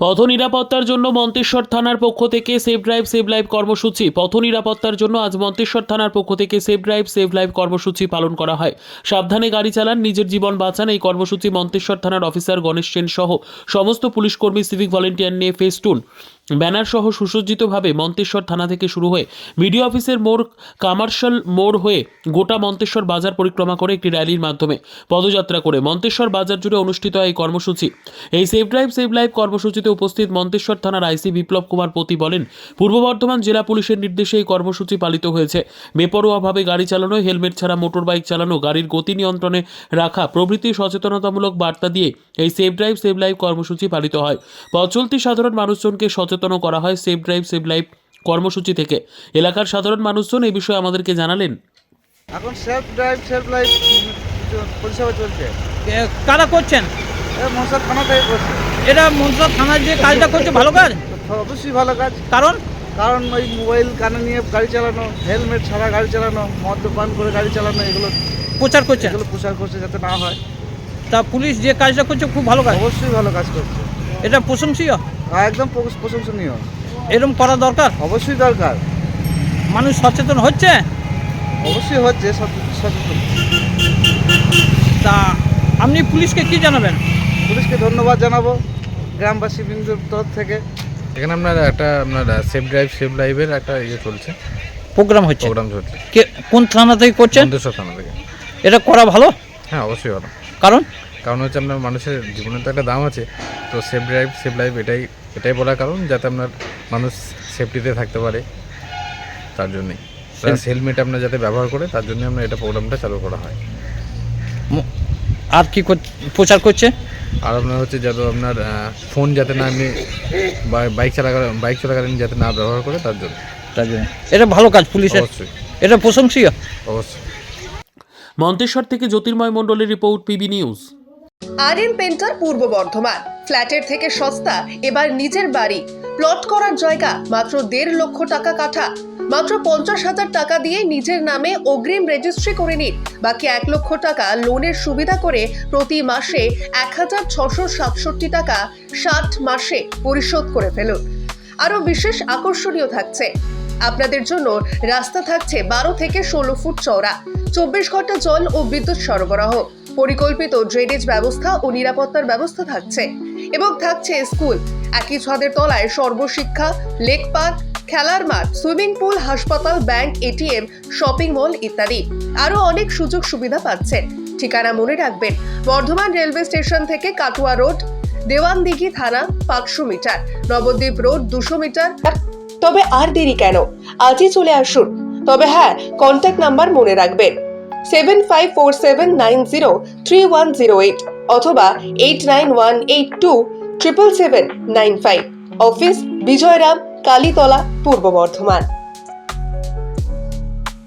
পথ নিরাপত্তার জন্য মন্তেশ্বর থানার পক্ষ থেকে সেভ ড্রাইভ সেভ লাইভ কর্মসূচি। পথ নিরাপত্তার জন্য আজ মন্তেশ্বর থানার পক্ষ থেকে সেভ ড্রাইভ সেভ লাইভ কর্মসূচি পালন করা হয়। সাবধানে গাড়ি চালান, নিজের জীবন বাঁচান। এই কর্মসূচি মন্তেশ্বর থানার অফিসার গণেশ সেন সহ সমস্ত পুলিশ কর্মী, সিভিক ভলেন্টিয়ার নিয়ে ফেস্টুন ব্যানার সহ সুসজ্জিতভাবে মন্তেশ্বর থানা থেকে শুরু হয়ে বিডিও অফিসের মোড়, কমার্শিয়াল মোড় হয়ে গোটা মন্তেশ্বর বাজার পরিক্রমা করে একটি র্যালির মাধ্যমে পদযাত্রা করে মন্তেশ্বর বাজার জুড়ে অনুষ্ঠিত হয় এই কর্মসূচি। এই সেভ ড্রাইভ সেভ লাইভ কর্মসূচিতে উপস্থিত মন্তেশ্বর থানার আইসি বিপ্লব কুমার পতি বলেন, পূর্ব বর্ধমান জেলা পুলিশের নির্দেশে এই কর্মসূচি পালিত হয়েছে। বেপরোয়াভাবে গাড়ি চালানো, হেলমেট ছাড়া মোটর বাইক চালানো, গাড়ির গতি নিয়ন্ত্রণে রাখা প্রভৃতি সচেতনতামূলক বার্তা দিয়ে এই সেভ ড্রাইভ সেভ লাইভ কর্মসূচি পালিত হয়। পথ চলতি সাধারণ মানুষজনকে সচেতন করা হয় সেভ ড্রাইভ সেভ লাইভ কর্মসূচি থেকে। এলাকার সাধারণ মানুষজন এই বিষয়ে আমাদেরকে জানালেন। এখন সেফ ড্রাইভ সেফ লাইফ পরিষেবা চলছে। কারা করছেন? মনসা থানা থেকে করছে। এটা মনসা থানার যে কাজটা করছে ভালো কাজ? অবশ্যই ভালো কাজ। কারণ ওই মোবাইল কানে নিয়ে গাড়ি চালানো, হেলমেট ছাড়া গাড়ি চালানো, মদ্যপান করে গাড়ি চালানো, এগুলো প্রচার করছে, এগুলো প্রচার করছে যাতে না হয়। তা পুলিশ যে কাজটা করছে খুব ভালো কাজ। অবশ্যই ভালো কাজ করছে, এটা প্রশংসনীয়, একদম প্রশংসনীয়। এরকম করা দরকার, অবশ্যই দরকার। মানুষ সচেতন হচ্ছে, অবশ্যই হচ্ছে সচেতন। তা আপনি পুলিশকে কি জানাবেন? পুলিশকে ধন্যবাদ জানাবো গ্রামবাসী বৃন্দের তরফ থেকে। এখানে আপনার সেভ ড্রাইভ সেভ লাইভের একটা চলছে, প্রোগ্রাম হচ্ছে। কে কোন থানা থেকে করছেন? মন্তেশ্বর থানা থেকে। এটা করা ভালো? হ্যাঁ, অবশ্যই ভালো। কারণ হচ্ছে আপনার মানুষের জীবনের তো একটা দাম আছে, তো সেভ ড্রাইভ সেভ লাইভ এটাই বলার কারণ যাতে আপনার মানুষ সেফটিতে থাকতে পারে, তার জন্যই প্লাস হেলমেট আপনার যাতে ব্যবহার করে, তার জন্য আমরা এটা প্রোগ্রামটা চালু করা হয়। আর কি প্রচার করছে? আর আপনার হচ্ছে যাতে আপনার ফোন যাতে না এমনি বাইক চলাকালীন যাতে না ব্যবহার করে, তার জন্য এটা ভালো কাজ পুলিশের, অবশ্যই এটা প্রশংসনীয়। অবশ্যই। মন্তেশ্বর থেকে জ্যোতির্ময় মণ্ডলের report, PB news. RM painter পূর্ব বর্ধমান। ফ্ল্যাটের থেকে সস্তা এবার নিজের বাড়ি। প্লট করার জায়গা মাত্র 1.5 লক্ষ টাকা কাঠা। মাত্র 50,000 টাকা দিয়ে নিজের নামে অগ্রিম রেজিস্ট্রি করে নিন। বাকি 1 লক্ষ টাকা লোনের সুবিধা করে প্রতি মাসে 1,667 টাকা 60 মাসে পরিশোধ করে ফেলুন। আরও বিশেষ আকর্ষণীয় থাকছে, আপনাদের জন্য রাস্তা থাকছে 12 থেকে 16 ফুট চওড়া, 24 ঘন্টা জল ও বিদ্যুৎ সরবরাহ, পরিকল্পিত ড্রেনেজ ব্যবস্থা ও নিরাপত্তার ব্যবস্থা থাকছে এবং থাকছে স্কুল। একই ছাদের তলায় সর্বশিক্ষা, লেক পার্ক, খেলার মাঠ, সুইমিং পুল, হাসপাতাল, ব্যাংক, এটিএম, শপিং মল ইত্যাদি আরও অনেক সুযোগ সুবিধা পাচ্ছেন। ঠিকানা মনে রাখবেন, বর্ধমান রেলওয়ে স্টেশন থেকে কাটুয়া রোড, দেওয়ানদিঘি থানা 500 মিটার, নবদ্বীপ রোড 200 মিটার। তবে আর দেরি কেন, আজই চলে আসুন। তবে হ্যাঁ, কন্ট্যাক্ট নাম্বার মনে রাখবেন 7547903108 অথবা 8918277795। অফিস বিজয়রাম, কালীতলা, পূর্ব বর্ধমান।